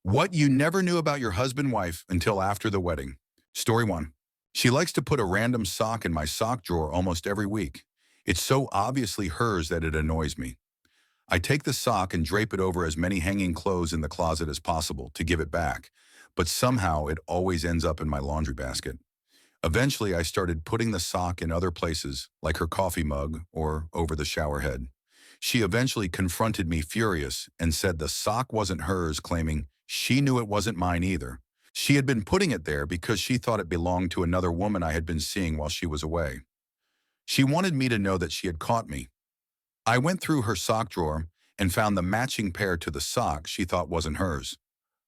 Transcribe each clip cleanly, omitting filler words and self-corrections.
What you never knew about your husband/wife until after the wedding. Story 1. She likes to put a random sock in my sock drawer almost every week. It's so obviously hers that it annoys me. I take the sock and drape it over as many hanging clothes in the closet as possible to give it back, but somehow it always ends up in my laundry basket. Eventually, I started putting the sock in other places, like her coffee mug or over the shower head. She eventually confronted me furious and said the sock wasn't hers, claiming she knew it wasn't mine either. She had been putting it there because she thought it belonged to another woman I had been seeing while she was away. She wanted me to know that she had caught me. I went through her sock drawer and found the matching pair to the sock she thought wasn't hers.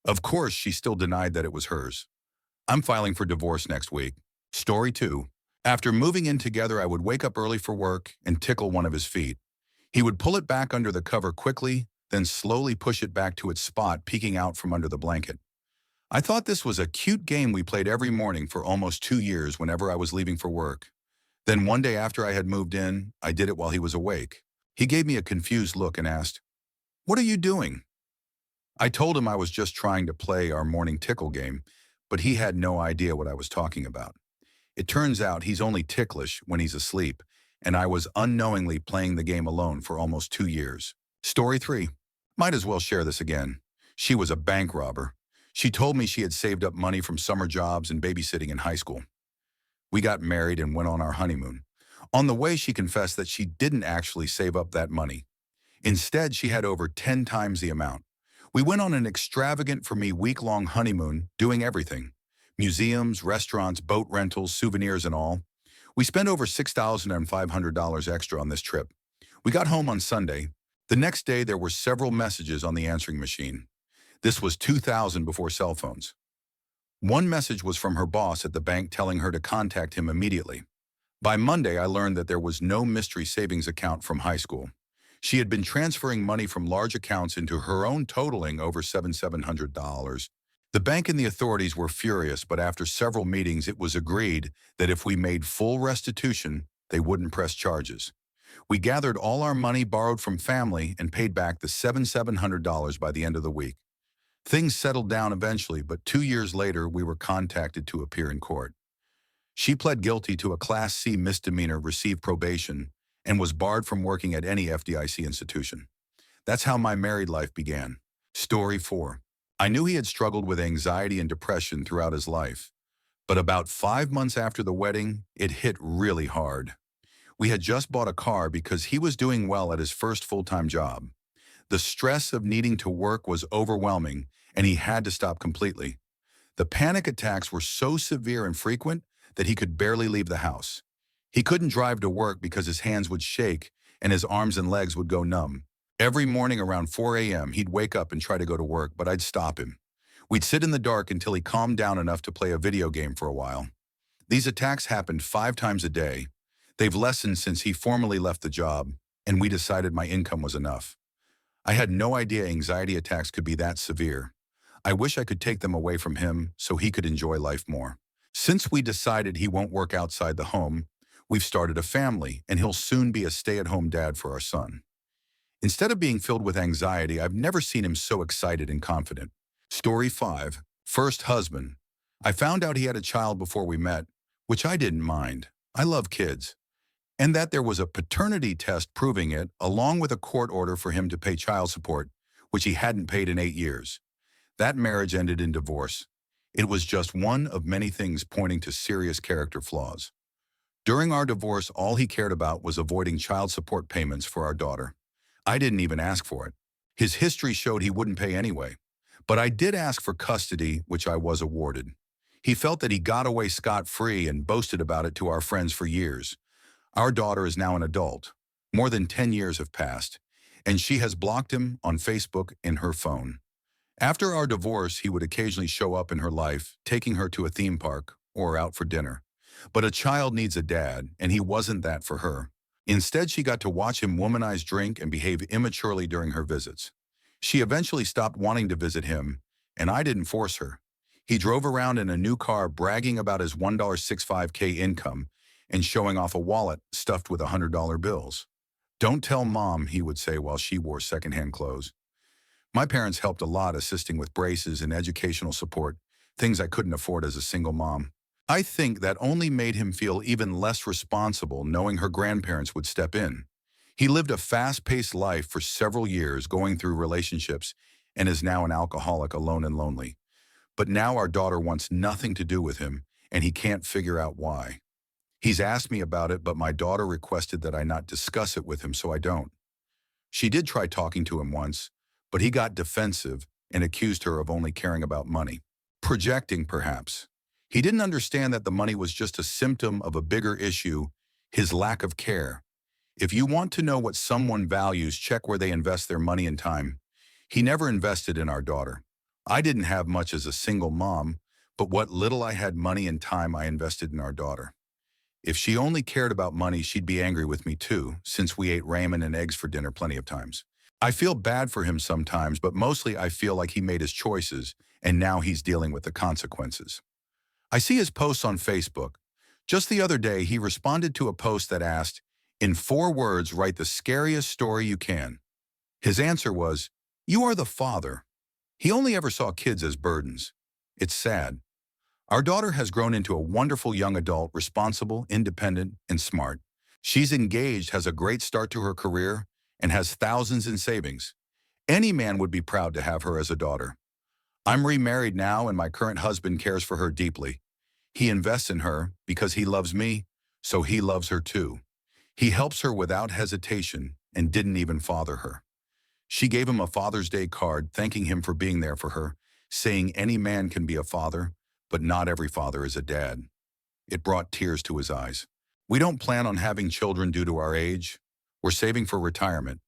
Of course, she still denied that it was hers. I'm filing for divorce next week. Story 2. After moving in together, I would wake up early for work and tickle one of his feet. He would pull it back under the cover quickly, then slowly push it back to its spot, peeking out from under the blanket. I thought this was a cute game we played every morning for almost 2 years whenever I was leaving for work. Then one day after I had moved in, I did it while he was awake. He gave me a confused look and asked, "What are you doing?" I told him I was just trying to play our morning tickle game, but he had no idea what I was talking about. It turns out he's only ticklish when he's asleep, and I was unknowingly playing the game alone for almost 2 years. Story 3. Might as well share this again. She was a bank robber. She told me she had saved up money from summer jobs and babysitting in high school. We got married and went on our honeymoon. On the way, she confessed that she didn't actually save up that money. Instead, she had over 10 times the amount. We went on an extravagant, for me, week-long honeymoon, doing everything. Museums, restaurants, boat rentals, souvenirs, and all. We spent over $6,500 extra on this trip. We got home on Sunday. The next day, there were several messages on the answering machine. This was 2000 before cell phones. One message was from her boss at the bank telling her to contact him immediately. By Monday, I learned that there was no mystery savings account from high school. She had been transferring money from large accounts into her own, totaling over $7,700. The bank and the authorities were furious, but after several meetings, it was agreed that if we made full restitution, they wouldn't press charges. We gathered all our money borrowed from family and paid back the $7,700 by the end of the week. Things settled down eventually, but 2 years later, we were contacted to appear in court. She pled guilty to a Class C misdemeanor, received probation, and was barred from working at any FDIC institution. That's how my married life began. Story 4. I knew he had struggled with anxiety and depression throughout his life, but about 5 months after the wedding, it hit really hard. We had just bought a car because he was doing well at his first full-time job. The stress of needing to work was overwhelming, and he had to stop completely. The panic attacks were so severe and frequent that he could barely leave the house. He couldn't drive to work because his hands would shake and his arms and legs would go numb. Every morning around 4 a.m., he'd wake up and try to go to work, but I'd stop him. We'd sit in the dark until he calmed down enough to play a video game for a while. These attacks happened 5 times a day. They've lessened since he formally left the job, and we decided my income was enough. I had no idea anxiety attacks could be that severe. I wish I could take them away from him so he could enjoy life more. Since we decided he won't work outside the home, we've started a family, and he'll soon be a stay-at-home dad for our son. Instead of being filled with anxiety, I've never seen him so excited and confident. Story 5. First husband. I found out he had a child before we met, which I didn't mind. I love kids. And that there was a paternity test proving it, along with a court order for him to pay child support, which he hadn't paid in 8 years. That marriage ended in divorce. It was just one of many things pointing to serious character flaws. During our divorce, all he cared about was avoiding child support payments for our daughter. I didn't even ask for it. His history showed he wouldn't pay anyway. But I did ask for custody, which I was awarded. He felt that he got away scot-free and boasted about it to our friends for years. Our daughter is now an adult. More than 10 years have passed, and she has blocked him on Facebook and her phone. After our divorce, he would occasionally show up in her life, taking her to a theme park or out for dinner. But a child needs a dad, and he wasn't that for her. Instead, she got to watch him womanize, drink, and behave immaturely during her visits. She eventually stopped wanting to visit him, and I didn't force her. He drove around in a new car bragging about his $1.65K income and showing off a wallet stuffed with $100 bills. "Don't tell Mom," he would say while she wore secondhand clothes. My parents helped a lot assisting with braces and educational support, things I couldn't afford as a single mom. I think that only made him feel even less responsible knowing her grandparents would step in. He lived a fast-paced life for several years, going through relationships, and is now an alcoholic, alone and lonely. But now our daughter wants nothing to do with him, and he can't figure out why. He's asked me about it, but my daughter requested that I not discuss it with him, so I don't. She did try talking to him once, but he got defensive and accused her of only caring about money. Projecting, perhaps. He didn't understand that the money was just a symptom of a bigger issue, his lack of care. If you want to know what someone values, check where they invest their money and time. He never invested in our daughter. I didn't have much as a single mom, but what little I had money and time I invested in our daughter. If she only cared about money, she'd be angry with me too, since we ate ramen and eggs for dinner plenty of times. I feel bad for him sometimes, but mostly I feel like he made his choices, and now he's dealing with the consequences. I see his posts on Facebook. Just the other day, he responded to a post that asked, "In 4 words, write the scariest story you can." His answer was, "You are the father." He only ever saw kids as burdens. It's sad. Our daughter has grown into a wonderful young adult, responsible, independent, and smart. She's engaged, has a great start to her career, and has thousands in savings. Any man would be proud to have her as a daughter. I'm remarried now, and my current husband cares for her deeply. He invests in her because he loves me, so he loves her too. He helps her without hesitation and didn't even father her. She gave him a Father's Day card thanking him for being there for her, saying any man can be a father, but not every father is a dad. It brought tears to his eyes. We don't plan on having children due to our age. We're saving for retirement.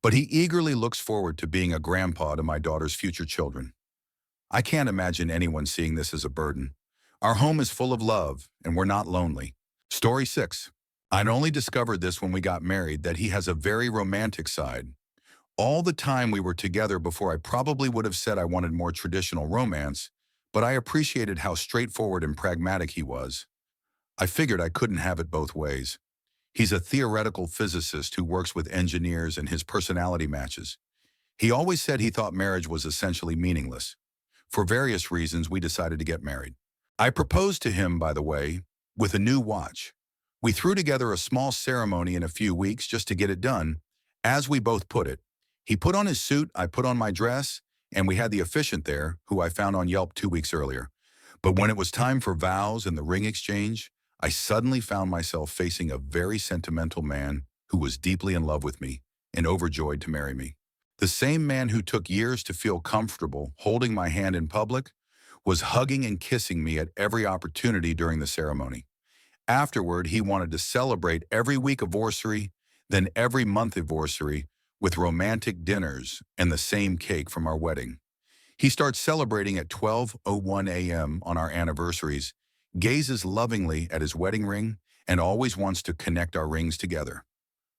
But he eagerly looks forward to being a grandpa to my daughter's future children. I can't imagine anyone seeing this as a burden. Our home is full of love, and we're not lonely. Story 6. I'd only discovered this when we got married, that he has a very romantic side. All the time we were together before, I probably would have said I wanted more traditional romance, but I appreciated how straightforward and pragmatic he was. I figured I couldn't have it both ways. He's a theoretical physicist who works with engineers, and his personality matches. He always said he thought marriage was essentially meaningless. For various reasons, we decided to get married. I proposed to him, by the way, with a new watch. We threw together a small ceremony in a few weeks just to get it done, as we both put it. He put on his suit, I put on my dress, and we had the officiant there, who I found on Yelp 2 weeks earlier. But when it was time for vows and the ring exchange, I suddenly found myself facing a very sentimental man who was deeply in love with me and overjoyed to marry me. The same man who took years to feel comfortable holding my hand in public was hugging and kissing me at every opportunity during the ceremony. Afterward, he wanted to celebrate every week anniversary, then every month anniversary, with romantic dinners and the same cake from our wedding. He starts celebrating at 12:01 a.m. on our anniversaries, gazes lovingly at his wedding ring, and always wants to connect our rings together.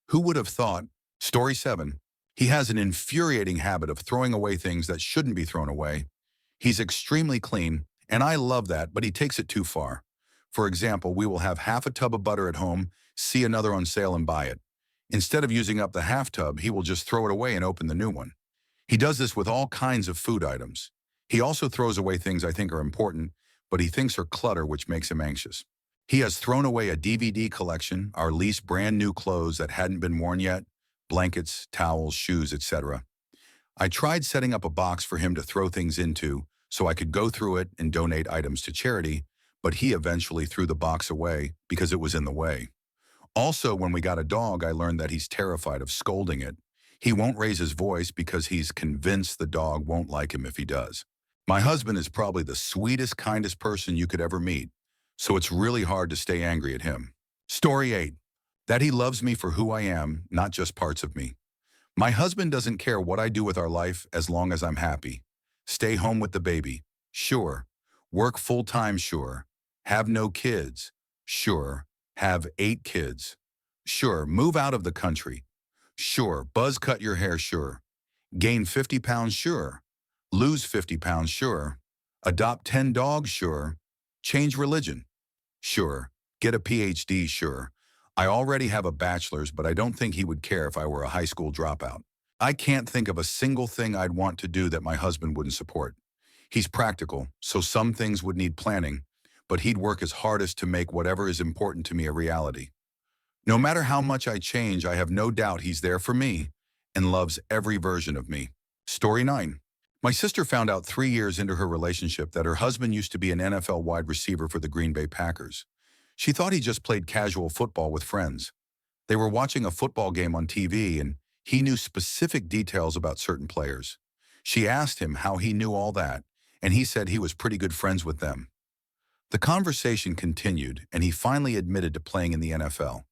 Who would have thought? Story 7. He has an infuriating habit of throwing away things that shouldn't be thrown away. He's extremely clean, and I love that, but he takes it too far. For example, we will have half a tub of butter at home, see another on sale and buy it. Instead of using up the half tub, he will just throw it away and open the new one. He does this with all kinds of food items. He also throws away things I think are important, but he thinks are clutter, which makes him anxious. He has thrown away a DVD collection, our least brand new clothes that hadn't been worn yet, blankets, towels, shoes, etc. I tried setting up a box for him to throw things into so I could go through it and donate items to charity, but he eventually threw the box away because it was in the way. Also, when we got a dog, I learned that he's terrified of scolding it. He won't raise his voice because he's convinced the dog won't like him if he does. My husband is probably the sweetest, kindest person you could ever meet, so it's really hard to stay angry at him. Story 8. That he loves me for who I am, not just parts of me. My husband doesn't care what I do with our life as long as I'm happy. Stay home with the baby? Sure. Work full-time? Sure. Have no kids? Sure. Have 8 kids? Sure. Move out of the country? Sure. Buzz cut your hair? Sure. Gain 50 pounds? Sure. Lose 50 pounds? Sure. Adopt 10 dogs? Sure. Change religion? Sure. Get a PhD? Sure. I already have a bachelor's, but I don't think he would care if I were a high school dropout. I can't think of a single thing I'd want to do that my husband wouldn't support. He's practical, so some things would need planning, but he'd work his hardest to make whatever is important to me a reality. No matter how much I change, I have no doubt he's there for me and loves every version of me. Story 9. My sister found out 3 years into her relationship that her husband used to be an NFL wide receiver for the Green Bay Packers. She thought he just played casual football with friends. They were watching a football game on TV and he knew specific details about certain players. She asked him how he knew all that, and he said he was pretty good friends with them. The conversation continued, and he finally admitted to playing in the NFL.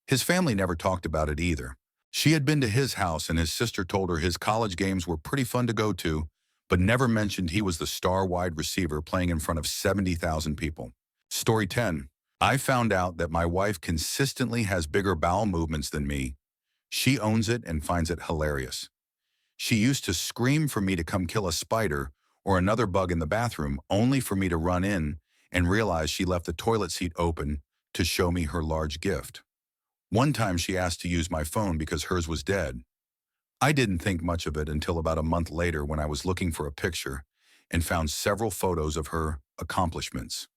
His family never talked about it either. She had been to his house, and his sister told her his college games were pretty fun to go to, but never mentioned he was the star wide receiver playing in front of 70,000 people. Story 10. I found out that my wife consistently has bigger bowel movements than me. She owns it and finds it hilarious. She used to scream for me to come kill a spider or another bug in the bathroom, only for me to run in and realize she left the toilet seat open to show me her large gift. One time she asked to use my phone because hers was dead. I didn't think much of it until about a month later when I was looking for a picture and found several photos of her accomplishments.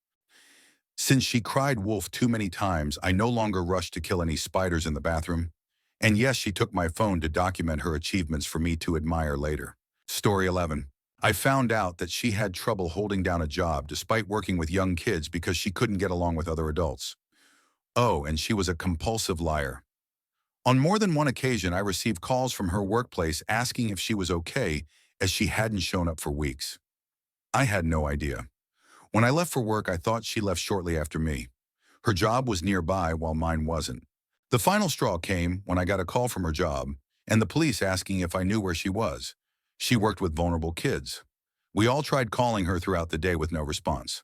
Since she cried wolf too many times, I no longer rushed to kill any spiders in the bathroom. And yes, she took my phone to document her achievements for me to admire later. Story 11. I found out that she had trouble holding down a job despite working with young kids because she couldn't get along with other adults. Oh, and she was a compulsive liar. On more than one occasion, I received calls from her workplace asking if she was okay, as she hadn't shown up for weeks. I had no idea. When I left for work, I thought she left shortly after me. Her job was nearby while mine wasn't. The final straw came when I got a call from her job and the police asking if I knew where she was. She worked with vulnerable kids. We all tried calling her throughout the day with no response.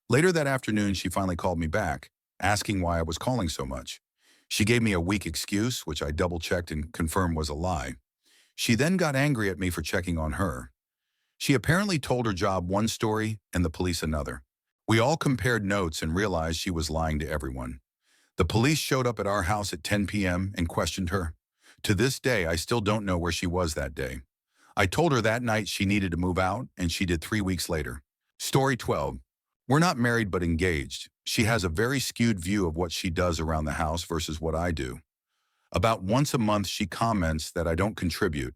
Later that afternoon, she finally called me back, asking why I was calling so much. She gave me a weak excuse, which I double-checked and confirmed was a lie. She then got angry at me for checking on her. She apparently told her job one story and the police another. We all compared notes and realized she was lying to everyone. The police showed up at our house at 10 p.m. and questioned her. To this day, I still don't know where she was that day. I told her that night she needed to move out, and she did 3 weeks later. Story 12. We're not married but engaged. She has a very skewed view of what she does around the house versus what I do. About once a month, she comments that I don't contribute.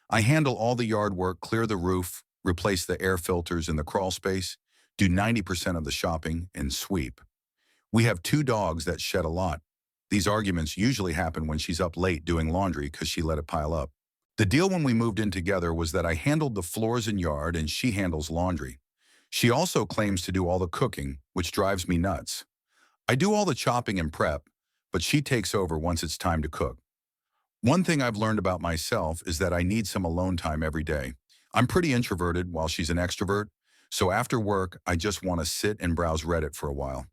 I handle all the yard work, clear the roof, replace the air filters in the crawl space, do 90% of the shopping, and sweep. We have 2 dogs that shed a lot. These arguments usually happen when she's up late doing laundry because she let it pile up. The deal when we moved in together was that I handled the floors and yard and she handles laundry. She also claims to do all the cooking, which drives me nuts. I do all the chopping and prep, but she takes over once it's time to cook. One thing I've learned about myself is that I need some alone time every day. I'm pretty introverted while she's an extrovert, so after work, I just want to sit and browse Reddit for a while.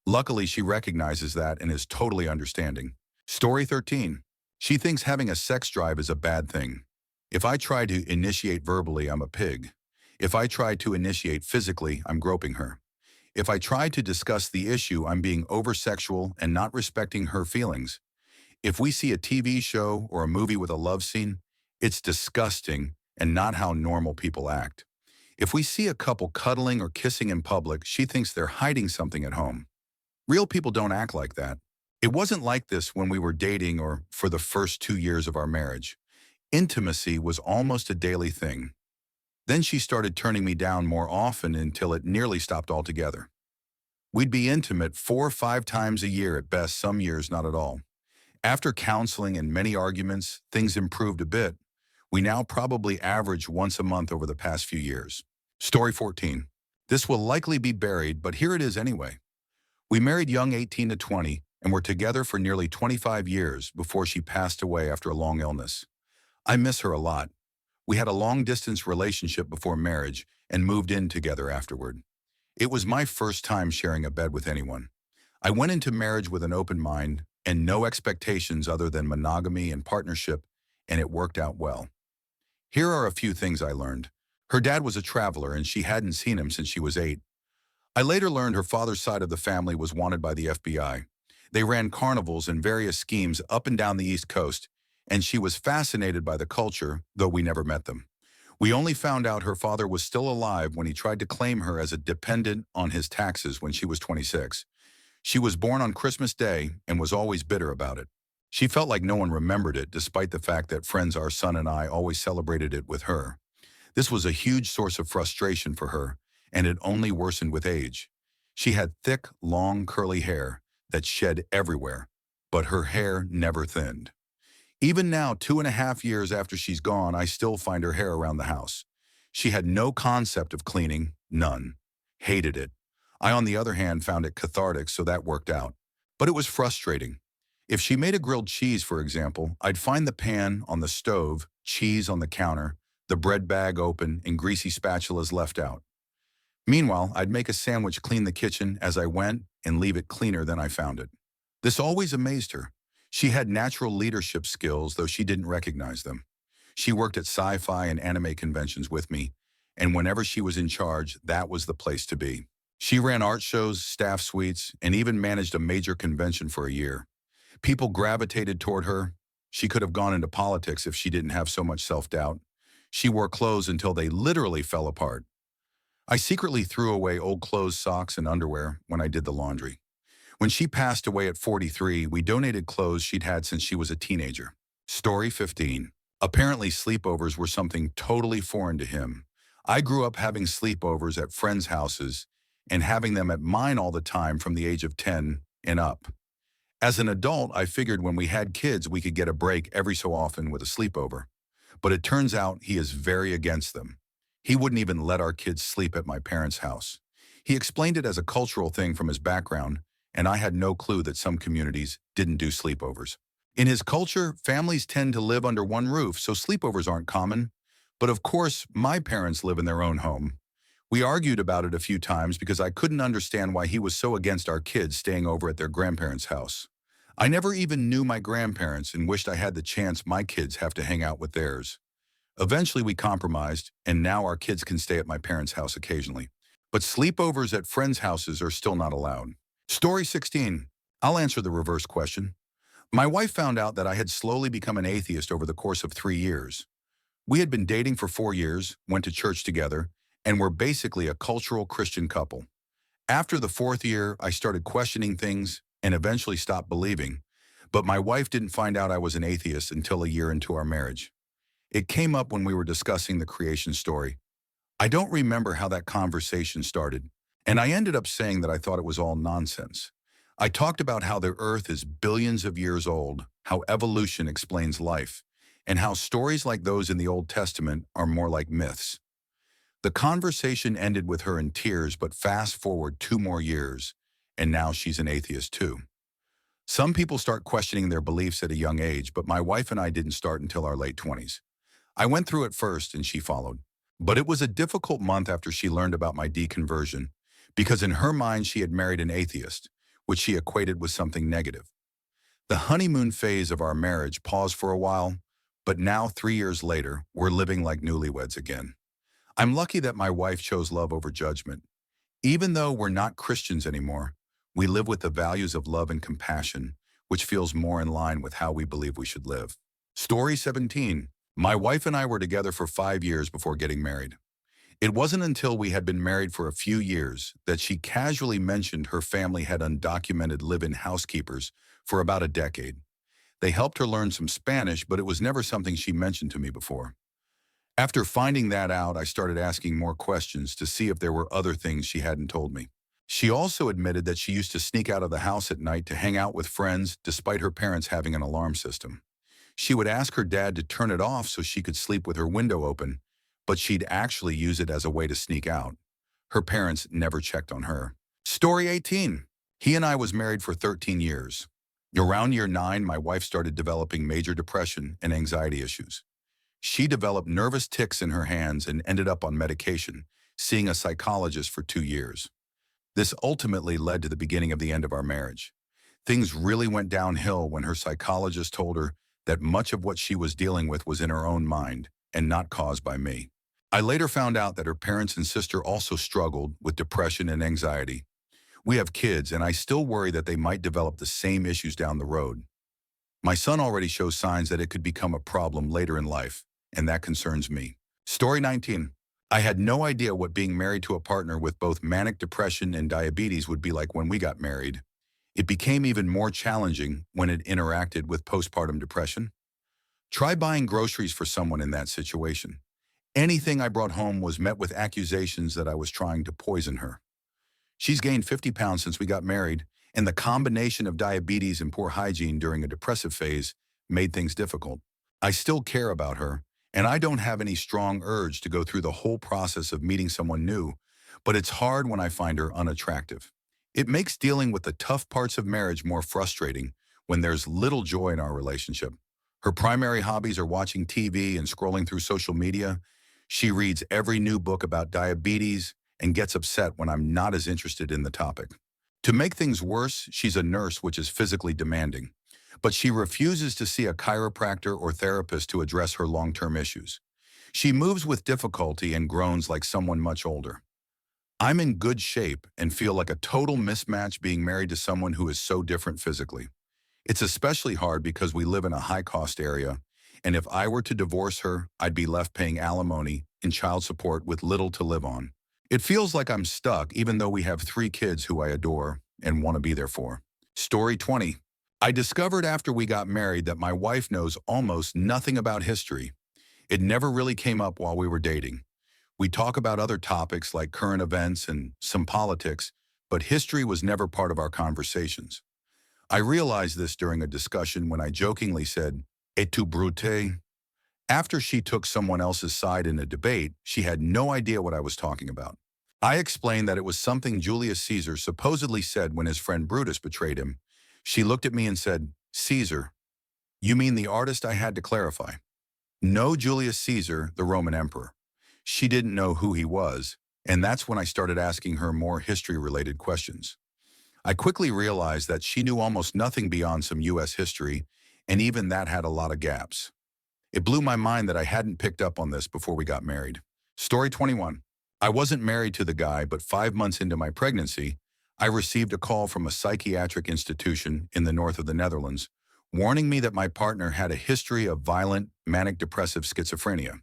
Luckily, she recognizes that and is totally understanding. Story 13. She thinks having a sex drive is a bad thing. If I try to initiate verbally, I'm a pig. If I try to initiate physically, I'm groping her. If I try to discuss the issue, I'm being over-sexual and not respecting her feelings. If we see a TV show or a movie with a love scene, it's disgusting and not how normal people act. If we see a couple cuddling or kissing in public, she thinks they're hiding something at home. Real people don't act like that. It wasn't like this when we were dating or for the first 2 years of our marriage. Intimacy was almost a daily thing. Then she started turning me down more often until it nearly stopped altogether. We'd be intimate 4 or 5 times a year at best, some years not at all. After counseling and many arguments, things improved a bit. We now probably average once a month over the past few years. Story 14. This will likely be buried, but here it is anyway. We married young 18 to 20 and were together for nearly 25 years before she passed away after a long illness. I miss her a lot. We had a long-distance relationship before marriage and moved in together afterward. It was my first time sharing a bed with anyone. I went into marriage with an open mind and no expectations other than monogamy and partnership, and it worked out well. Here are a few things I learned. Her dad was a traveler and she hadn't seen him since she was 8. I later learned her father's side of the family was wanted by the FBI. They ran carnivals and various schemes up and down the East Coast, and she was fascinated by the culture, though we never met them. We only found out her father was still alive when he tried to claim her as a dependent on his taxes when she was 26. She was born on Christmas Day and was always bitter about it. She felt like no one remembered it, despite the fact that friends, our son and I, always celebrated it with her. This was a huge source of frustration for her, and it only worsened with age. She had thick, long, curly hair that shed everywhere, but her hair never thinned. Even now, 2.5 years after she's gone, I still find her hair around the house. She had no concept of cleaning, none. Hated it. I, on the other hand, found it cathartic, so that worked out. But it was frustrating. If she made a grilled cheese, for example, I'd find the pan on the stove, cheese on the counter, the bread bag open, and greasy spatulas left out. Meanwhile, I'd make a sandwich, clean the kitchen as I went, and leave it cleaner than I found it. This always amazed her. She had natural leadership skills, though she didn't recognize them. She worked at sci-fi and anime conventions with me, and whenever she was in charge, that was the place to be. She ran art shows, staff suites, and even managed a major convention for a year. People gravitated toward her. She could have gone into politics if she didn't have so much self-doubt. She wore clothes until they literally fell apart. I secretly threw away old clothes, socks, and underwear when I did the laundry. When she passed away at 43, we donated clothes she'd had since she was a teenager. Story 15. Apparently, sleepovers were something totally foreign to him. I grew up having sleepovers at friends' houses and having them at mine all the time from the age of 10 and up. As an adult, I figured when we had kids, we could get a break every so often with a sleepover. But it turns out he is very against them. He wouldn't even let our kids sleep at my parents' house. He explained it as a cultural thing from his background, and I had no clue that some communities didn't do sleepovers. In his culture, families tend to live under one roof, so sleepovers aren't common. But of course, my parents live in their own home. We argued about it a few times because I couldn't understand why he was so against our kids staying over at their grandparents' house. I never even knew my grandparents and wished I had the chance my kids have to hang out with theirs. Eventually we compromised, and now our kids can stay at my parents' house occasionally. But sleepovers at friends' houses are still not allowed. Story 16. I'll answer the reverse question. My wife found out that I had slowly become an atheist over the course of 3 years. We had been dating for 4 years, went to church together, and were basically a cultural Christian couple. After the 4th year, I started questioning things and eventually stopped believing, but my wife didn't find out I was an atheist until a year into our marriage. It came up when we were discussing the creation story. I don't remember how that conversation started, and I ended up saying that I thought it was all nonsense. I talked about how the earth is billions of years old, how evolution explains life, and how stories like those in the Old Testament are more like myths. The conversation ended with her in tears, but fast forward 2 more years, and now she's an atheist too. Some people start questioning their beliefs at a young age, but my wife and I didn't start until our late 20s. I went through it first and she followed. But it was a difficult month after she learned about my deconversion, because in her mind she had married an atheist, which she equated with something negative. The honeymoon phase of our marriage paused for a while, but now 3 years later, we're living like newlyweds again. I'm lucky that my wife chose love over judgment. Even though we're not Christians anymore, we live with the values of love and compassion, which feels more in line with how we believe we should live. Story 17. My wife and I were together for 5 years before getting married. It wasn't until we had been married for a few years that she casually mentioned her family had undocumented live-in housekeepers for about a decade. They helped her learn some Spanish, but it was never something she mentioned to me before. After finding that out, I started asking more questions to see if there were other things she hadn't told me. She also admitted that she used to sneak out of the house at night to hang out with friends despite her parents having an alarm system. She would ask her dad to turn it off so she could sleep with her window open, but she'd actually use it as a way to sneak out. Her parents never checked on her. Story 18. He and I was married for 13 years. Around year 9, my wife started developing major depression and anxiety issues. She developed nervous tics in her hands and ended up on medication, seeing a psychologist for 2 years. This ultimately led to the beginning of the end of our marriage. Things really went downhill when her psychologist told her that much of what she was dealing with was in her own mind and not caused by me. I later found out that her parents and sister also struggled with depression and anxiety. We have kids, and I still worry that they might develop the same issues down the road. My son already shows signs that it could become a problem later in life, and that concerns me. Story 19. I had no idea what being married to a partner with both manic depression and diabetes would be like when we got married. It became even more challenging when it interacted with postpartum depression. Try buying groceries for someone in that situation. Anything I brought home was met with accusations that I was trying to poison her. She's gained 50 pounds since we got married, and the combination of diabetes and poor hygiene during a depressive phase made things difficult. I still care about her, and I don't have any strong urge to go through the whole process of meeting someone new, but it's hard when I find her unattractive. It makes dealing with the tough parts of marriage more frustrating when there's little joy in our relationship. Her primary hobbies are watching TV and scrolling through social media. She reads every new book about diabetes and gets upset when I'm not as interested in the topic. To make things worse, she's a nurse, which is physically demanding, but she refuses to see a chiropractor or therapist to address her long-term issues. She moves with difficulty and groans like someone much older. I'm in good shape and feel like a total mismatch being married to someone who is so different physically. It's especially hard because we live in a high-cost area, and if I were to divorce her, I'd be left paying alimony and child support with little to live on. It feels like I'm stuck even though we have 3 kids who I adore and want to be there for. Story 20. I discovered after we got married that my wife knows almost nothing about history. It never really came up while we were dating. We talk about other topics like current events and some politics, but history was never part of our conversations. I realized this during a discussion when I jokingly said, "Et tu brute?" After she took someone else's side in a debate, she had no idea what I was talking about. I explained that it was something Julius Caesar supposedly said when his friend Brutus betrayed him. She looked at me and said, "Caesar? You mean the artist?" I had to clarify. No, Julius Caesar, the Roman emperor. She didn't know who he was, and that's when I started asking her more history-related questions. I quickly realized that she knew almost nothing beyond some U.S. history, and even that had a lot of gaps. It blew my mind that I hadn't picked up on this before we got married. Story 21. I wasn't married to the guy, but 5 months into my pregnancy, I received a call from a psychiatric institution in the north of the Netherlands, warning me that my partner had a history of violent, manic-depressive schizophrenia.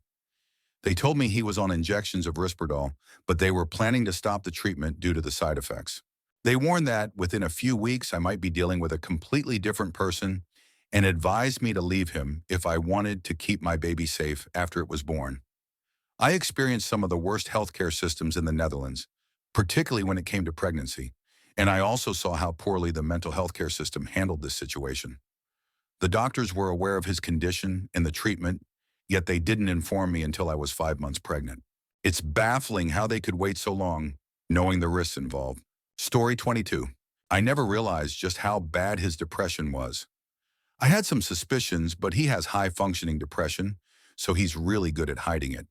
They told me he was on injections of Risperdal, but they were planning to stop the treatment due to the side effects. They warned that within a few weeks I might be dealing with a completely different person and advised me to leave him if I wanted to keep my baby safe after it was born. I experienced some of the worst healthcare systems in the Netherlands, particularly when it came to pregnancy, and I also saw how poorly the mental health care system handled this situation. The doctors were aware of his condition and the treatment, yet they didn't inform me until I was 5 months pregnant. It's baffling how they could wait so long, knowing the risks involved. Story 22. I never realized just how bad his depression was. I had some suspicions, but he has high-functioning depression, so he's really good at hiding it.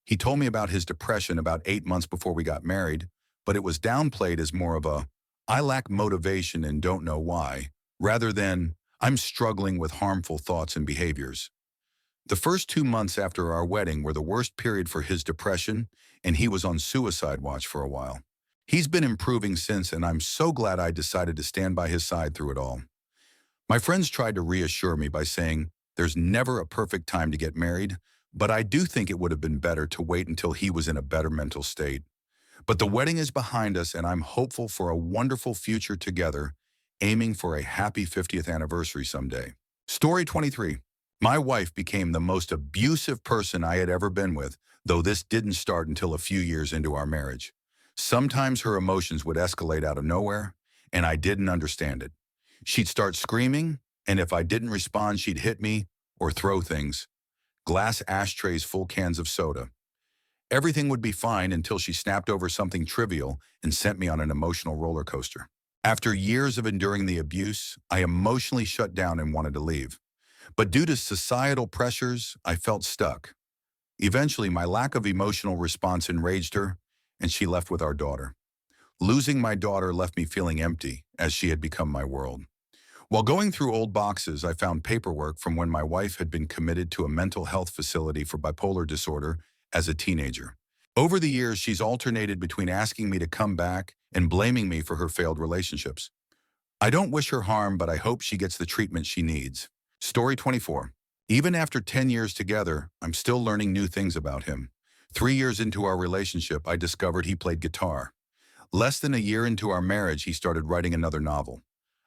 He told me about his depression about 8 months before we got married, but it was downplayed as more of a, "I lack motivation and don't know why," rather than, "I'm struggling with harmful thoughts and behaviors." The first 2 months after our wedding were the worst period for his depression, and he was on suicide watch for a while. He's been improving since, and I'm so glad I decided to stand by his side through it all. My friends tried to reassure me by saying, there's never a perfect time to get married, but I do think it would have been better to wait until he was in a better mental state. But the wedding is behind us, and I'm hopeful for a wonderful future together, aiming for a happy 50th anniversary someday. Story 23. My wife became the most abusive person I had ever been with, though this didn't start until a few years into our marriage. Sometimes her emotions would escalate out of nowhere, and I didn't understand it. She'd start screaming, and if I didn't respond, she'd hit me or throw things. Glass ashtrays, full cans of soda. Everything would be fine until she snapped over something trivial and sent me on an emotional roller coaster. After years of enduring the abuse, I emotionally shut down and wanted to leave. But due to societal pressures, I felt stuck. Eventually, my lack of emotional response enraged her, and she left with our daughter. Losing my daughter left me feeling empty, as she had become my world. While going through old boxes, I found paperwork from when my wife had been committed to a mental health facility for bipolar disorder as a teenager. Over the years, she's alternated between asking me to come back and blaming me for her failed relationships. I don't wish her harm, but I hope she gets the treatment she needs. Story 24. Even after 10 years together, I'm still learning new things about him. 3 years into our relationship, I discovered he played guitar. Less than a year into our marriage, he started writing another novel.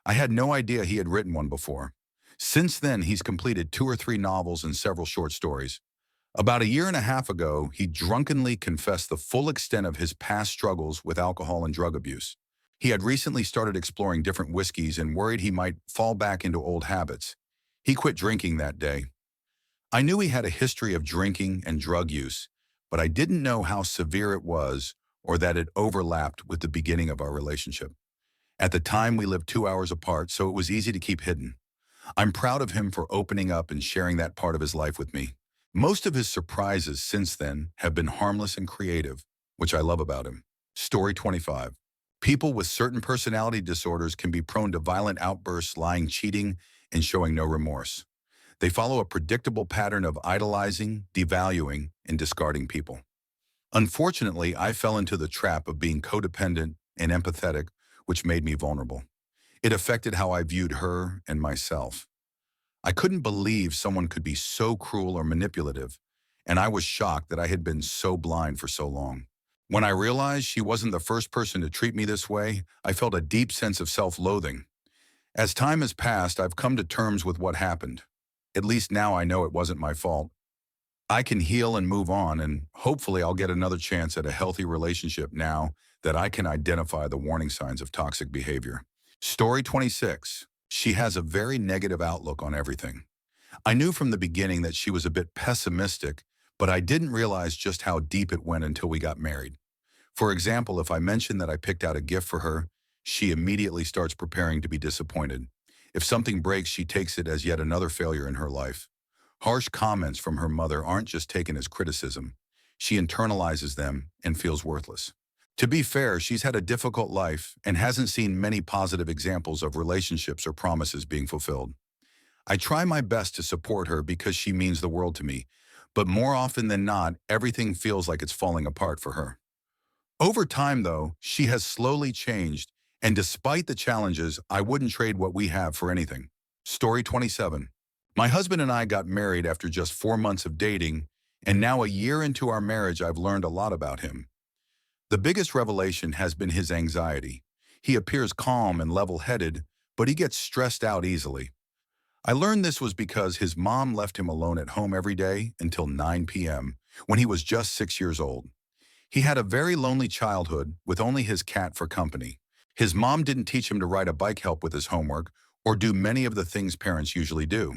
I had no idea he had written one before. Since then, he's completed 2 or 3 novels and several short stories. About a year and a half ago, he drunkenly confessed the full extent of his past struggles with alcohol and drug abuse. He had recently started exploring different whiskeys and worried he might fall back into old habits. He quit drinking that day. I knew he had a history of drinking and drug use, but I didn't know how severe it was or that it overlapped with the beginning of our relationship. At the time, we lived 2 hours apart, so it was easy to keep hidden. I'm proud of him for opening up and sharing that part of his life with me. Most of his surprises since then have been harmless and creative, which I love about him. Story 25. People with certain personality disorders can be prone to violent outbursts, lying, cheating, and showing no remorse. They follow a predictable pattern of idolizing, devaluing, and discarding people. Unfortunately, I fell into the trap of being codependent and empathetic, which made me vulnerable. It affected how I viewed her and myself. I couldn't believe someone could be so cruel or manipulative, and I was shocked that I had been so blind for so long. When I realized she wasn't the first person to treat me this way, I felt a deep sense of self-loathing. As time has passed, I've come to terms with what happened. At least now I know it wasn't my fault. I can heal and move on, and hopefully I'll get another chance at a healthy relationship now that I can identify the warning signs of toxic behavior. Story 26. She has a very negative outlook on everything. I knew from the beginning that she was a bit pessimistic, but I didn't realize just how deep it went until we got married. For example, if I mention that I picked out a gift for her, she immediately starts preparing to be disappointed. If something breaks, she takes it as yet another failure in her life. Harsh comments from her mother aren't just taken as criticism. She internalizes them and feels worthless. To be fair, she's had a difficult life and hasn't seen many positive examples of relationships or promises being fulfilled. I try my best to support her because she means the world to me, but more often than not, everything feels like it's falling apart for her. Over time, though, she has slowly changed, and despite the challenges, I wouldn't trade what we have for anything. Story 27. My husband and I got married after just 4 months of dating, and now a year into our marriage, I've learned a lot about him. The biggest revelation has been his anxiety. He appears calm and level-headed, but he gets stressed out easily. I learned this was because his mom left him alone at home every day until 9 p.m. when he was just 6 years old. He had a very lonely childhood with only his cat for company. His mom didn't teach him to ride a bike, help with his homework, or do many of the things parents usually do.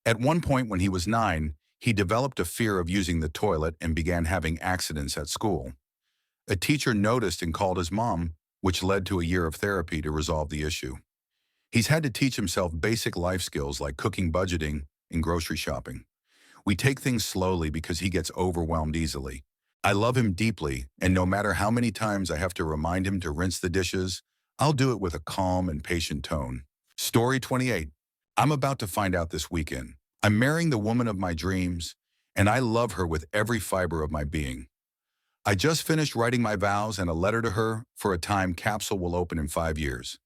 At one point when he was 9, he developed a fear of using the toilet and began having accidents at school. A teacher noticed and called his mom, which led to a year of therapy to resolve the issue. He's had to teach himself basic life skills like cooking, budgeting, and grocery shopping. We take things slowly because he gets overwhelmed easily. I love him deeply, and no matter how many times I have to remind him to rinse the dishes, I'll do it with a calm and patient tone. Story 28. I'm about to find out this weekend. I'm marrying the woman of my dreams, and I love her with every fiber of my being. I just finished writing my vows and a letter to her for a time capsule will open in 5 years.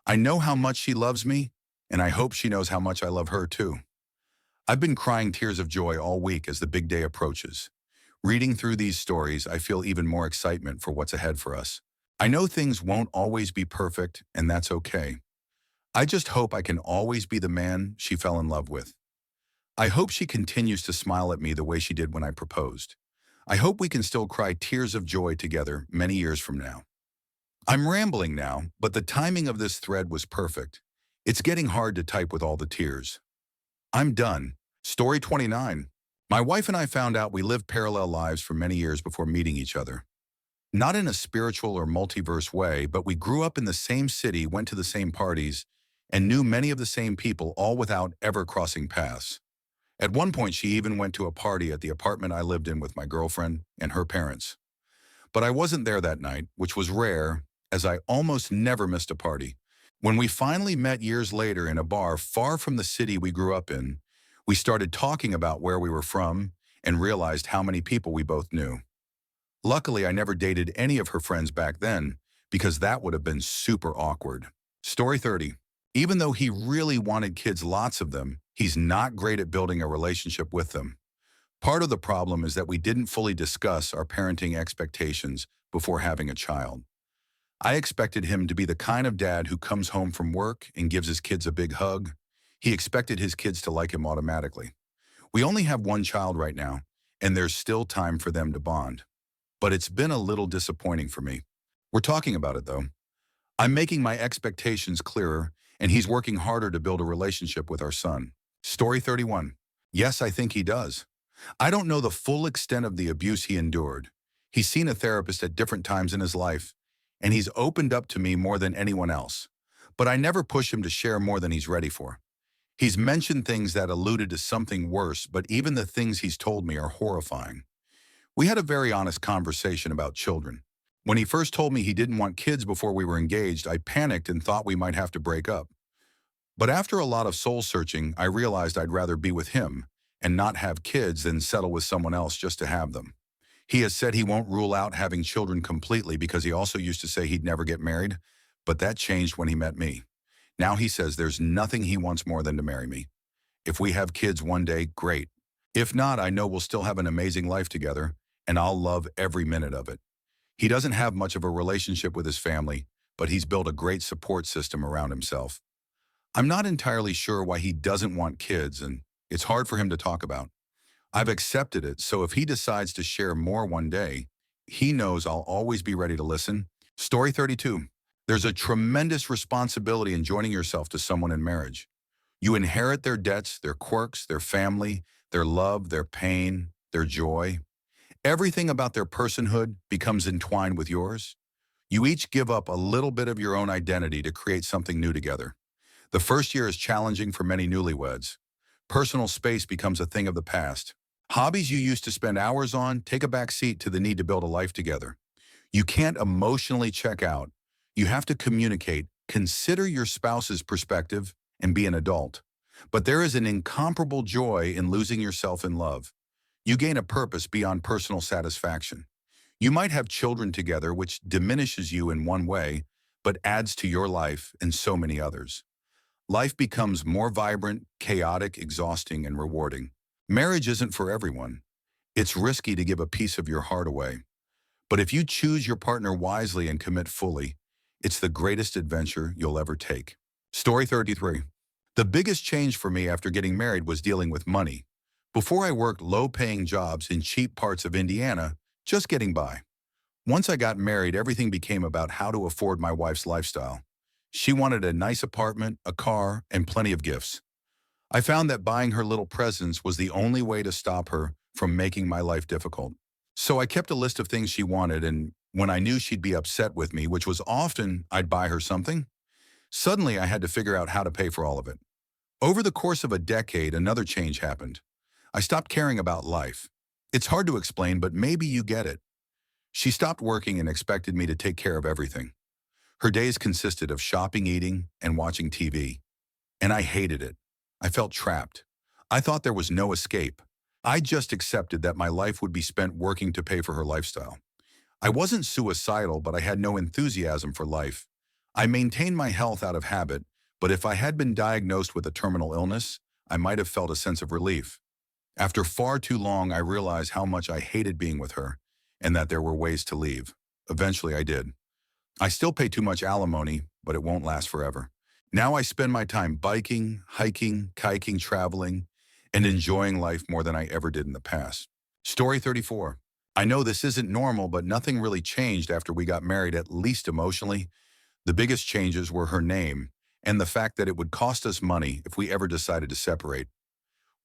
I know how much she loves me, and I hope she knows how much I love her too. I've been crying tears of joy all week as the big day approaches. Reading through these stories, I feel even more excitement for what's ahead for us. I know things won't always be perfect, and that's okay. I just hope I can always be the man she fell in love with. I hope she continues to smile at me the way she did when I proposed. I hope we can still cry tears of joy together many years from now. I'm rambling now, but the timing of this thread was perfect. It's getting hard to type with all the tears. I'm done. Story 29. My wife and I found out we lived parallel lives for many years before meeting each other. Not in a spiritual or multiverse way, but we grew up in the same city, went to the same parties, and knew many of the same people, all without ever crossing paths. At one point, she even went to a party at the apartment I lived in with my girlfriend and her parents. But I wasn't there that night, which was rare, as I almost never missed a party. When we finally met years later in a bar far from the city we grew up in, we started talking about where we were from and realized how many people we both knew. Luckily, I never dated any of her friends back then because that would have been super awkward. Story 30. Even though he really wanted kids, lots of them, he's not great at building a relationship with them. Part of the problem is that we didn't fully discuss our parenting expectations before having a child. I expected him to be the kind of dad who comes home from work and gives his kids a big hug. He expected his kids to like him automatically. We only have one child right now, and there's still time for them to bond. But it's been a little disappointing for me. We're talking about it, though. I'm making my expectations clearer, and he's working harder to build a relationship with our son. Story 31. Yes, I think he does. I don't know the full extent of the abuse he endured. He's seen a therapist at different times in his life, and he's opened up to me more than anyone else. But I never push him to share more than he's ready for. He's mentioned things that alluded to something worse, but even the things he's told me are horrifying. We had a very honest conversation about children. When he first told me he didn't want kids before we were engaged, I panicked and thought we might have to break up. But after a lot of soul searching, I realized I'd rather be with him and not have kids than settle with someone else just to have them. He has said he won't rule out having children completely because he also used to say he'd never get married, but that changed when he met me. Now he says there's nothing he wants more than to marry me. If we have kids one day, great. If not, I know we'll still have an amazing life together, and I'll love every minute of it. He doesn't have much of a relationship with his family, but he's built a great support system around himself. I'm not entirely sure why he doesn't want kids, and it's hard for him to talk about. I've accepted it, so if he decides to share more one day, he knows I'll always be ready to listen. Story 32. There's a tremendous responsibility in joining yourself to someone in marriage. You inherit their debts, their quirks, their family, their love, their pain, their joy. Everything about their personhood becomes entwined with yours. You each give up a little bit of your own identity to create something new together. The first year is challenging for many newlyweds. Personal space becomes a thing of the past. Hobbies you used to spend hours on take a back seat to the need to build a life together. You can't emotionally check out. You have to communicate, consider your spouse's perspective, and be an adult. But there is an incomparable joy in losing yourself in love. You gain a purpose beyond personal satisfaction. You might have children together, which diminishes you in one way, but adds to your life in so many others. Life becomes more vibrant, chaotic, exhausting, and rewarding. Marriage isn't for everyone. It's risky to give a piece of your heart away. But if you choose your partner wisely and commit fully, it's the greatest adventure you'll ever take. Story 33. The biggest change for me after getting married was dealing with money. Before I worked low-paying jobs in cheap parts of Indiana, just getting by. Once I got married, everything became about how to afford my wife's lifestyle. She wanted a nice apartment, a car, and plenty of gifts. I found that buying her little presents was the only way to stop her from making my life difficult. So I kept a list of things she wanted, and when I knew she'd be upset with me, which was often I'd buy her something, suddenly I had to figure out how to pay for all of it. Over the course of a decade, another change happened. I stopped caring about life. It's hard to explain, but maybe you get it. She stopped working and expected me to take care of everything. Her days consisted of shopping, eating, and watching TV. And I hated it. I felt trapped. I thought there was no escape. I just accepted that my life would be spent working to pay for her lifestyle. I wasn't suicidal, but I had no enthusiasm for life. I maintained my health out of habit, but if I had been diagnosed with a terminal illness, I might have felt a sense of relief. After far too long, I realized how much I hated being with her and that there were ways to leave. Eventually, I did. I still pay too much alimony, but it won't last forever. Now I spend my time biking, hiking, kayaking, traveling, and enjoying life more than I ever did in the past. Story 34. I know this isn't normal, but nothing really changed after we got married, at least emotionally. The biggest changes were her name and the fact that it would cost us money if we ever decided to separate.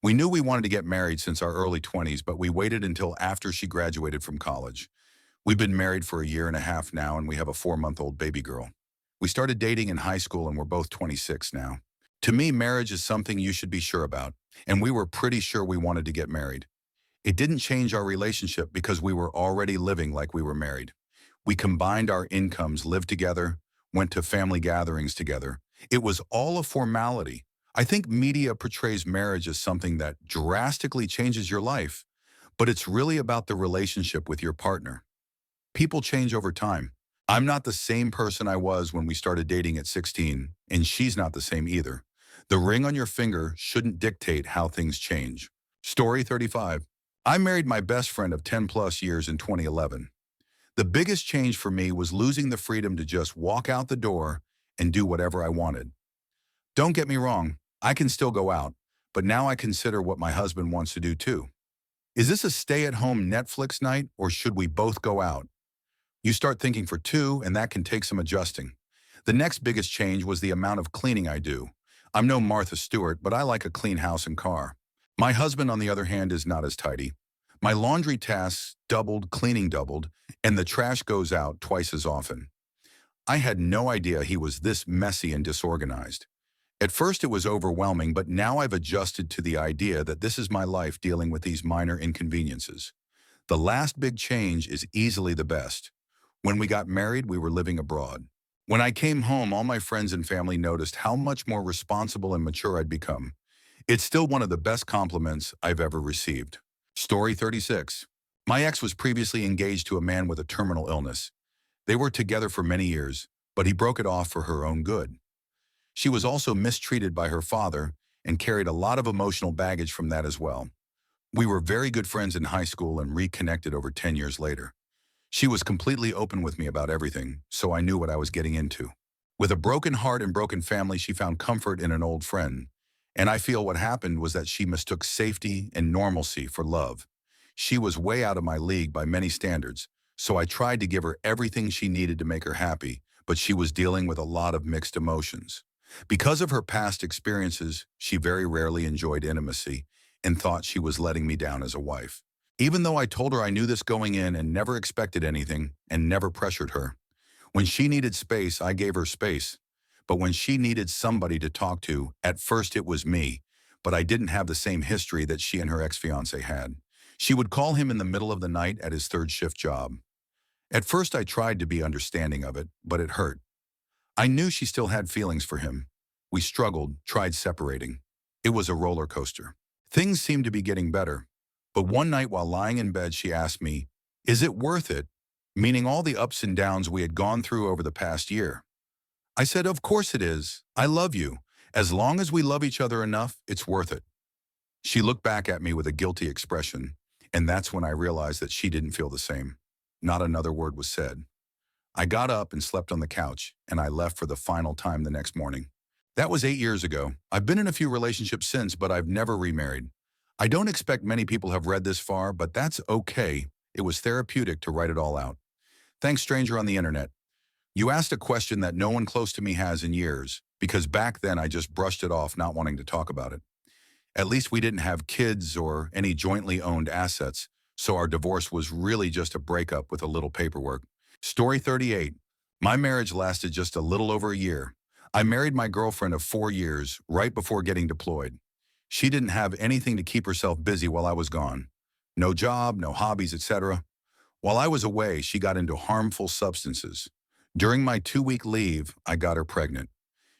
We knew we wanted to get married since our early 20s, but we waited until after she graduated from college. We've been married for a year and a half now, and we have a 4-month-old baby girl. We started dating in high school, and we're both 26 now. To me, marriage is something you should be sure about, and we were pretty sure we wanted to get married. It didn't change our relationship because we were already living like we were married. We combined our incomes, lived together, went to family gatherings together. It was all a formality. I think media portrays marriage as something that drastically changes your life, but it's really about the relationship with your partner. People change over time. I'm not the same person I was when we started dating at 16, and she's not the same either. The ring on your finger shouldn't dictate how things change. Story 35. I married my best friend of 10 plus years in 2011. The biggest change for me was losing the freedom to just walk out the door and do whatever I wanted. Don't get me wrong, I can still go out, but now I consider what my husband wants to do too. Is this a stay-at-home Netflix night, or should we both go out? You start thinking for two, and that can take some adjusting. The next biggest change was the amount of cleaning I do. I'm no Martha Stewart, but I like a clean house and car. My husband, on the other hand, is not as tidy. My laundry tasks doubled, cleaning doubled, and the trash goes out twice as often. I had no idea he was this messy and disorganized. At first it was overwhelming, but now I've adjusted to the idea that this is my life dealing with these minor inconveniences. The last big change is easily the best. When we got married, we were living abroad. When I came home, all my friends and family noticed how much more responsible and mature I'd become. It's still one of the best compliments I've ever received. Story 36. My ex was previously engaged to a man with a terminal illness. They were together for many years, but he broke it off for her own good. She was also mistreated by her father and carried a lot of emotional baggage from that as well. We were very good friends in high school and reconnected over 10 years later. She was completely open with me about everything, so I knew what I was getting into. With a broken heart and broken family, she found comfort in an old friend. And I feel what happened was that she mistook safety and normalcy for love. She was way out of my league by many standards, so I tried to give her everything she needed to make her happy, but she was dealing with a lot of mixed emotions. Because of her past experiences, she very rarely enjoyed intimacy and thought she was letting me down as a wife. Even though I told her I knew this going in and never expected anything and never pressured her. When she needed space, I gave her space. But when she needed somebody to talk to, at first it was me, but I didn't have the same history that she and her ex-fiancé had. She would call him in the middle of the night at his third shift job. At first I tried to be understanding of it, but it hurt. I knew she still had feelings for him. We struggled, tried separating. It was a roller coaster. Things seemed to be getting better. But one night while lying in bed, she asked me, "Is it worth it?" Meaning all the ups and downs we had gone through over the past year. I said, "Of course it is. I love you. As long as we love each other enough, it's worth it." She looked back at me with a guilty expression, and that's when I realized that she didn't feel the same. Not another word was said. I got up and slept on the couch, and I left for the final time the next morning. That was 8 years ago. I've been in a few relationships since, but I've never remarried. I don't expect many people have read this far, but that's okay. It was therapeutic to write it all out. Thanks, stranger on the internet. You asked a question that no one close to me has in years, because back then I just brushed it off, not wanting to talk about it. At least we didn't have kids or any jointly owned assets, so our divorce was really just a breakup with a little paperwork. Story 38. My marriage lasted just a little over a year. I married my girlfriend of 4 years, right before getting deployed. She didn't have anything to keep herself busy while I was gone. No job, no hobbies, etc. While I was away, she got into harmful substances. During my 2-week leave, I got her pregnant.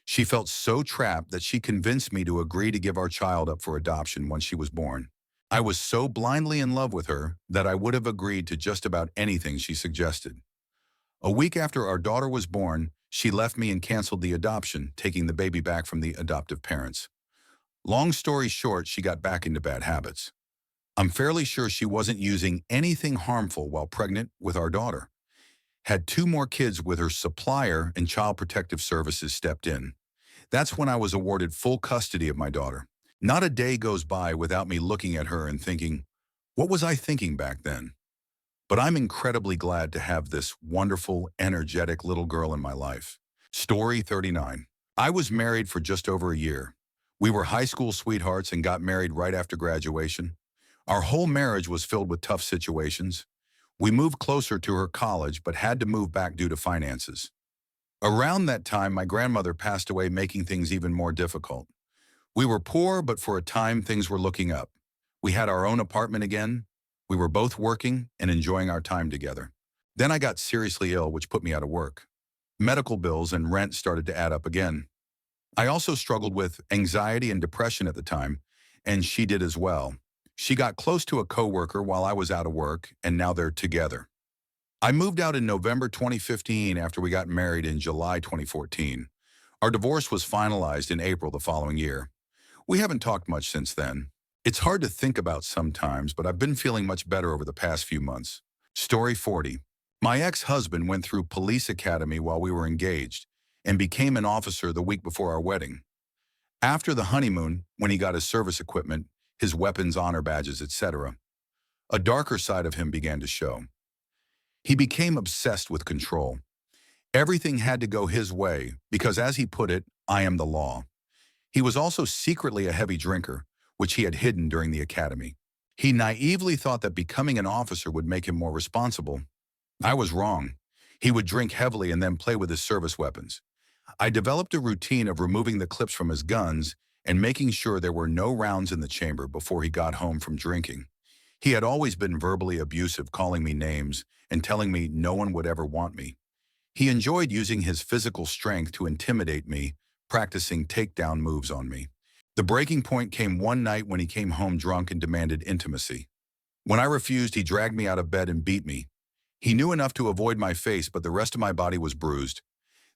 She felt so trapped that she convinced me to agree to give our child up for adoption once she was born. I was so blindly in love with her that I would have agreed to just about anything she suggested. A week after our daughter was born, she left me and canceled the adoption, taking the baby back from the adoptive parents. Long story short, she got back into bad habits. I'm fairly sure she wasn't using anything harmful while pregnant with our daughter. Had 2 more kids with her supplier, and Child Protective Services stepped in. That's when I was awarded full custody of my daughter. Not a day goes by without me looking at her and thinking, what was I thinking back then? But I'm incredibly glad to have this wonderful, energetic little girl in my life. Story 39. I was married for just over a year. We were high school sweethearts and got married right after graduation. Our whole marriage was filled with tough situations. We moved closer to her college, but had to move back due to finances. Around that time, my grandmother passed away, making things even more difficult. We were poor, but for a time, things were looking up. We had our own apartment again. We were both working and enjoying our time together. Then I got seriously ill, which put me out of work. Medical bills and rent started to add up again. I also struggled with anxiety and depression at the time, and she did as well. She got close to a coworker while I was out of work, and now they're together. I moved out in November 2015 after we got married in July 2014. Our divorce was finalized in April the following year. We haven't talked much since then. It's hard to think about sometimes, but I've been feeling much better over the past few months. Story 40. My ex-husband went through police academy while we were engaged and became an officer the week before our wedding. After the honeymoon, when he got his service equipment, his weapons, honor badges, etc., a darker side of him began to show. He became obsessed with control. Everything had to go his way because, as he put it, I am the law. He was also secretly a heavy drinker, which he had hidden during the academy. He naively thought that becoming an officer would make him more responsible. I was wrong. He would drink heavily and then play with his service weapons. I developed a routine of removing the clips from his guns and making sure there were no rounds in the chamber before he got home from drinking. He had always been verbally abusive, calling me names and telling me no one would ever want me. He enjoyed using his physical strength to intimidate me, practicing takedown moves on me. The breaking point came one night when he came home drunk and demanded intimacy. When I refused, he dragged me out of bed and beat me. He knew enough to avoid my face, but the rest of my body was bruised.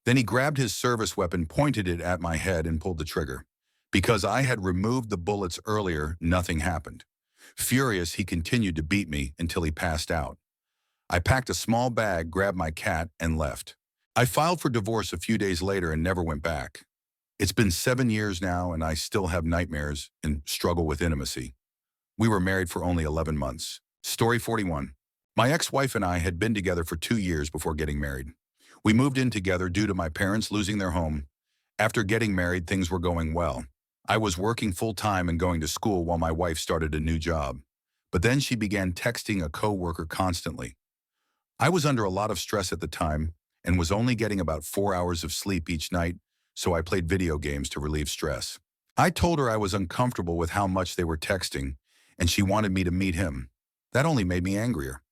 Then he grabbed his service weapon, pointed it at my head, and pulled the trigger. Because I had removed the bullets earlier, nothing happened. Furious, he continued to beat me until he passed out. I packed a small bag, grabbed my cat, and left. I filed for divorce a few days later and never went back. It's been 7 years now, and I still have nightmares and struggle with intimacy. We were married for only 11 months. Story 41. My ex-wife and I had been together for 2 years before getting married. We moved in together due to my parents losing their home. After getting married, things were going well. I was working full-time and going to school while my wife started a new job. But then she began texting a co-worker constantly. I was under a lot of stress at the time and was only getting about 4 hours of sleep each night, so I played video games to relieve stress. I told her I was uncomfortable with how much they were texting, and she wanted me to meet him. That only made me angrier.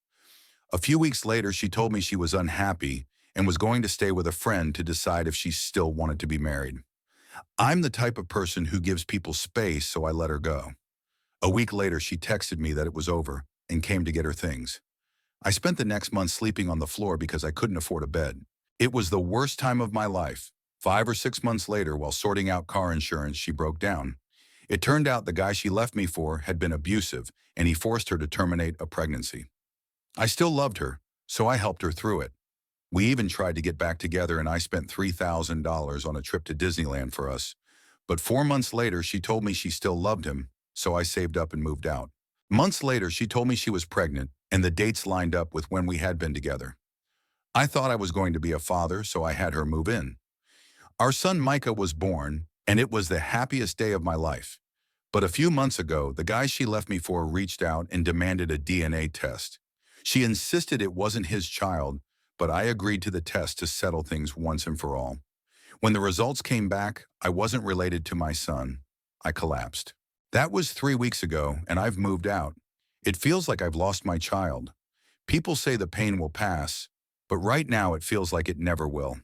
A few weeks later, she told me she was unhappy and was going to stay with a friend to decide if she still wanted to be married. I'm the type of person who gives people space, so I let her go. A week later, she texted me that it was over and came to get her things. I spent the next month sleeping on the floor because I couldn't afford a bed. It was the worst time of my life. 5 or 6 months later, while sorting out car insurance, she broke down. It turned out the guy she left me for had been abusive, and he forced her to terminate a pregnancy. I still loved her, so I helped her through it. We even tried to get back together, and I spent $3,000 on a trip to Disneyland for us. But 4 months later, she told me she still loved him, so I saved up and moved out. Months later, she told me she was pregnant, and the dates lined up with when we had been together. I thought I was going to be a father, so I had her move in. Our son Micah was born, and it was the happiest day of my life. But a few months ago, the guy she left me for reached out and demanded a DNA test. She insisted it wasn't his child, but I agreed to the test to settle things once and for all. When the results came back, I wasn't related to my son. I collapsed. That was 3 weeks ago, and I've moved out. It feels like I've lost my child. People say the pain will pass, but right now it feels like it never will.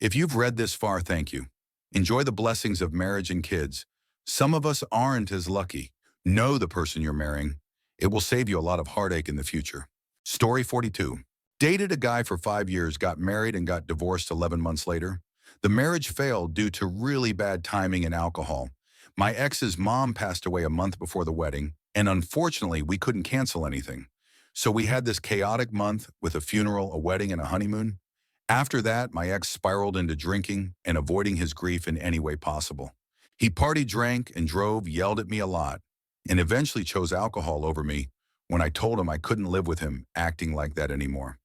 If you've read this far, thank you. Enjoy the blessings of marriage and kids. Some of us aren't as lucky. Know the person you're marrying. It will save you a lot of heartache in the future. Story 42. Dated a guy for 5 years, got married, and got divorced 11 months later. The marriage failed due to really bad timing and alcohol. My ex's mom passed away a month before the wedding, and unfortunately, we couldn't cancel anything. So we had this chaotic month with a funeral, a wedding, and a honeymoon. After that, my ex spiraled into drinking and avoiding his grief in any way possible. He partied, drank, and drove, yelled at me a lot, and eventually chose alcohol over me when I told him I couldn't live with him acting like that anymore.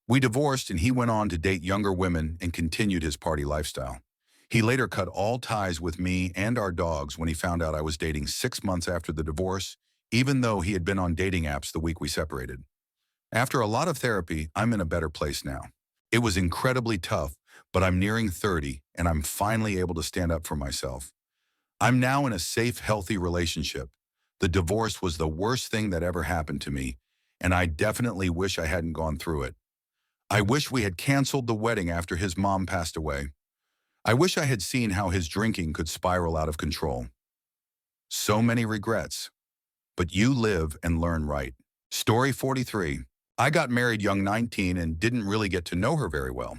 We divorced, and he went on to date younger women and continued his party lifestyle. He later cut all ties with me and our dogs when he found out I was dating 6 months after the divorce, even though he had been on dating apps the week we separated. After a lot of therapy, I'm in a better place now. It was incredibly tough, but I'm nearing 30, and I'm finally able to stand up for myself. I'm now in a safe, healthy relationship. The divorce was the worst thing that ever happened to me, and I definitely wish I hadn't gone through it. I wish we had canceled the wedding after his mom passed away. I wish I had seen how his drinking could spiral out of control. So many regrets. But you live and learn, right? Story 43. I got married young 19 and didn't really get to know her very well.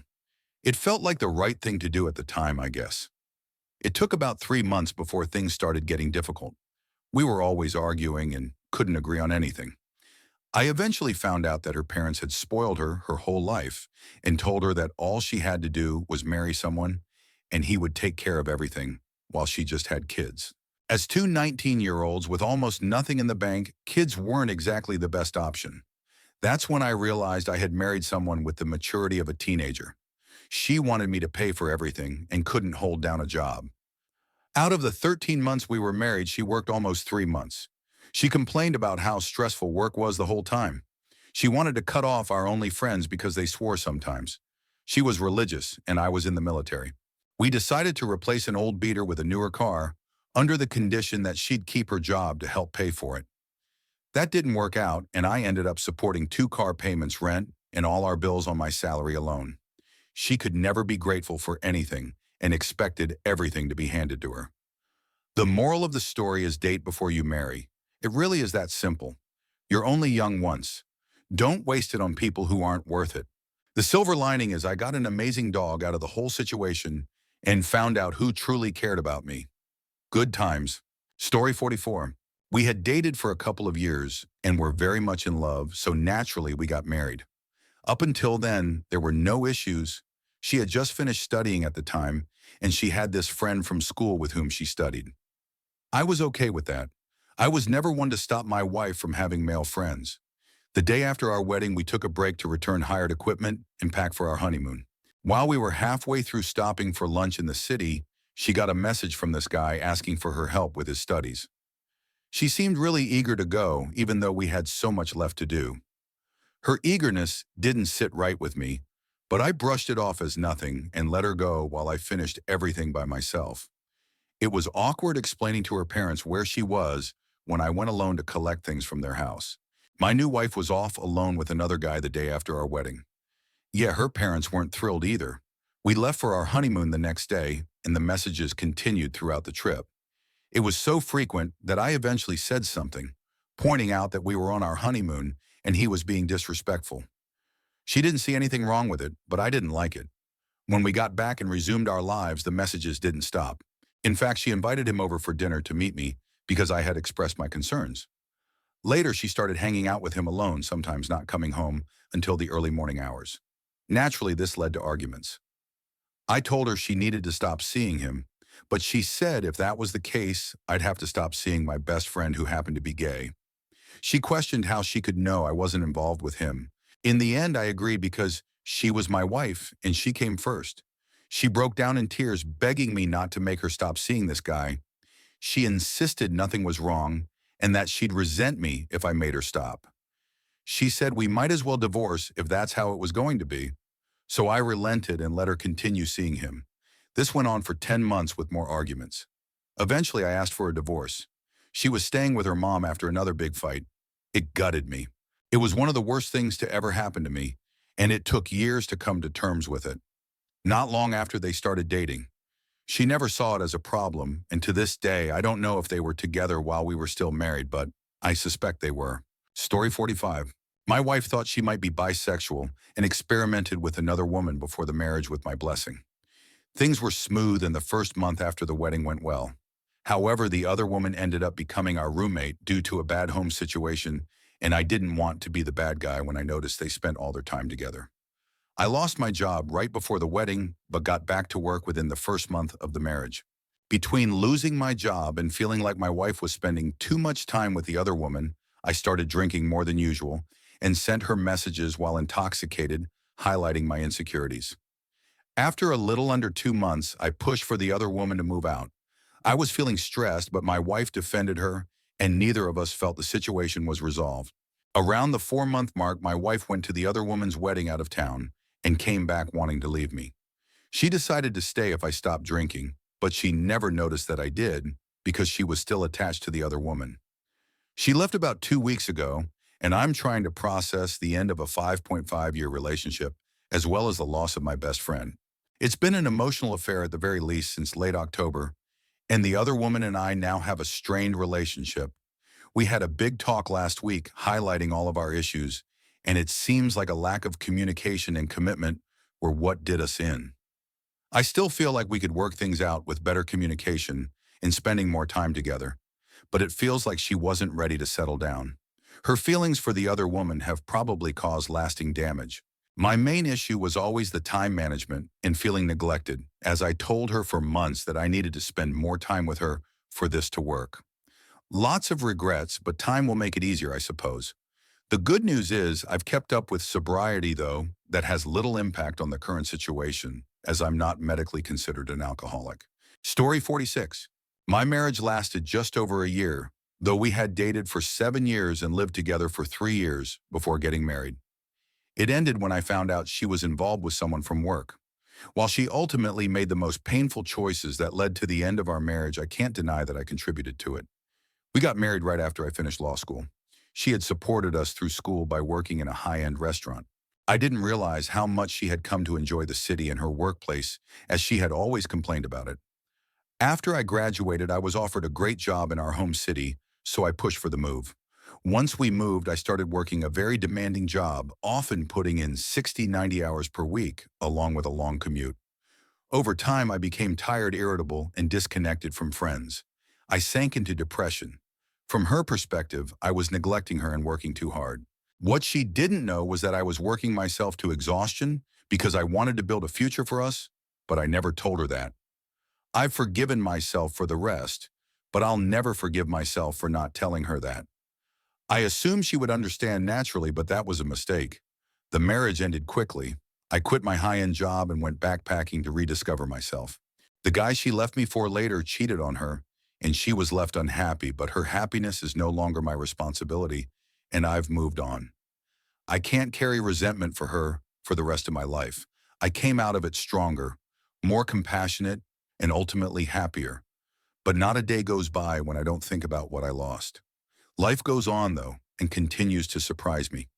It felt like the right thing to do at the time, I guess. It took about 3 months before things started getting difficult. We were always arguing and couldn't agree on anything. I eventually found out that her parents had spoiled her her whole life and told her that all she had to do was marry someone and he would take care of everything while she just had kids. As two 19-year-olds with almost nothing in the bank, kids weren't exactly the best option. That's when I realized I had married someone with the maturity of a teenager. She wanted me to pay for everything and couldn't hold down a job. Out of the 13 months we were married, she worked almost 3 months. She complained about how stressful work was the whole time. She wanted to cut off our only friends because they swore sometimes. She was religious, and I was in the military. We decided to replace an old beater with a newer car, under the condition that she'd keep her job to help pay for it. That didn't work out, and I ended up supporting 2 car payments, rent, and all our bills on my salary alone. She could never be grateful for anything and expected everything to be handed to her. The moral of the story is date before you marry. It really is that simple. You're only young once. Don't waste it on people who aren't worth it. The silver lining is I got an amazing dog out of the whole situation and found out who truly cared about me. Good times. Story 44. We had dated for a couple of years and were very much in love, so naturally we got married. Up until then, there were no issues. She had just finished studying at the time, and she had this friend from school with whom she studied. I was okay with that. I was never one to stop my wife from having male friends. The day after our wedding, we took a break to return hired equipment and pack for our honeymoon. While we were halfway through stopping for lunch in the city, she got a message from this guy asking for her help with his studies. She seemed really eager to go, even though we had so much left to do. Her eagerness didn't sit right with me, but I brushed it off as nothing and let her go while I finished everything by myself. It was awkward explaining to her parents where she was when I went alone to collect things from their house. My new wife was off alone with another guy the day after our wedding. Yeah, her parents weren't thrilled either. We left for our honeymoon the next day, and the messages continued throughout the trip. It was so frequent that I eventually said something, pointing out that we were on our honeymoon and he was being disrespectful. She didn't see anything wrong with it, but I didn't like it. When we got back and resumed our lives, the messages didn't stop. In fact, she invited him over for dinner to meet me because I had expressed my concerns. Later, she started hanging out with him alone, sometimes not coming home until the early morning hours. Naturally, this led to arguments. I told her she needed to stop seeing him, but she said if that was the case, I'd have to stop seeing my best friend who happened to be gay. She questioned how she could know I wasn't involved with him. In the end, I agreed because she was my wife and she came first. She broke down in tears, begging me not to make her stop seeing this guy. She insisted nothing was wrong and that she'd resent me if I made her stop. She said we might as well divorce if that's how it was going to be. So I relented and let her continue seeing him. This went on for 10 months with more arguments. Eventually, I asked for a divorce. She was staying with her mom after another big fight. It gutted me. It was one of the worst things to ever happen to me, and it took years to come to terms with it. Not long after they started dating. She never saw it as a problem, and to this day, I don't know if they were together while we were still married, but I suspect they were. Story 45. My wife thought she might be bisexual and experimented with another woman before the marriage with my blessing. Things were smooth and the first month after the wedding went well. However, the other woman ended up becoming our roommate due to a bad home situation, and I didn't want to be the bad guy when I noticed they spent all their time together. I lost my job right before the wedding, but got back to work within the first month of the marriage. Between losing my job and feeling like my wife was spending too much time with the other woman, I started drinking more than usual and sent her messages while intoxicated, highlighting my insecurities. After a little under 2 months, I pushed for the other woman to move out. I was feeling stressed, but my wife defended her, and neither of us felt the situation was resolved. Around the 4-month mark, my wife went to the other woman's wedding out of town and came back wanting to leave me. She decided to stay if I stopped drinking, but she never noticed that I did because she was still attached to the other woman. She left about 2 weeks ago, and I'm trying to process the end of a 5.5-year relationship, as well as the loss of my best friend. It's been an emotional affair at the very least since late October, and the other woman and I now have a strained relationship. We had a big talk last week highlighting all of our issues, and it seems like a lack of communication and commitment were what did us in. I still feel like we could work things out with better communication and spending more time together, but it feels like she wasn't ready to settle down. Her feelings for the other woman have probably caused lasting damage. My main issue was always the time management and feeling neglected, as I told her for months that I needed to spend more time with her for this to work. Lots of regrets, but time will make it easier, I suppose. The good news is I've kept up with sobriety, though, that has little impact on the current situation, as I'm not medically considered an alcoholic. Story 46. My marriage lasted just over a year, though we had dated for 7 years and lived together for 3 years before getting married. It ended when I found out she was involved with someone from work. While she ultimately made the most painful choices that led to the end of our marriage, I can't deny that I contributed to it. We got married right after I finished law school. She had supported us through school by working in a high-end restaurant. I didn't realize how much she had come to enjoy the city and her workplace, as she had always complained about it. After I graduated, I was offered a great job in our home city, so I pushed for the move. Once we moved, I started working a very demanding job, often putting in 60, 90 hours per week, along with a long commute. Over time, I became tired, irritable, and disconnected from friends. I sank into depression. From her perspective, I was neglecting her and working too hard. What she didn't know was that I was working myself to exhaustion because I wanted to build a future for us, but I never told her that. I've forgiven myself for the rest, but I'll never forgive myself for not telling her that. I assumed she would understand naturally, but that was a mistake. The marriage ended quickly. I quit my high-end job and went backpacking to rediscover myself. The guy she left me for later cheated on her, and she was left unhappy, but her happiness is no longer my responsibility, and I've moved on. I can't carry resentment for her for the rest of my life. I came out of it stronger, more compassionate, and ultimately happier. But not a day goes by when I don't think about what I lost. Life goes on, though, and continues to surprise me.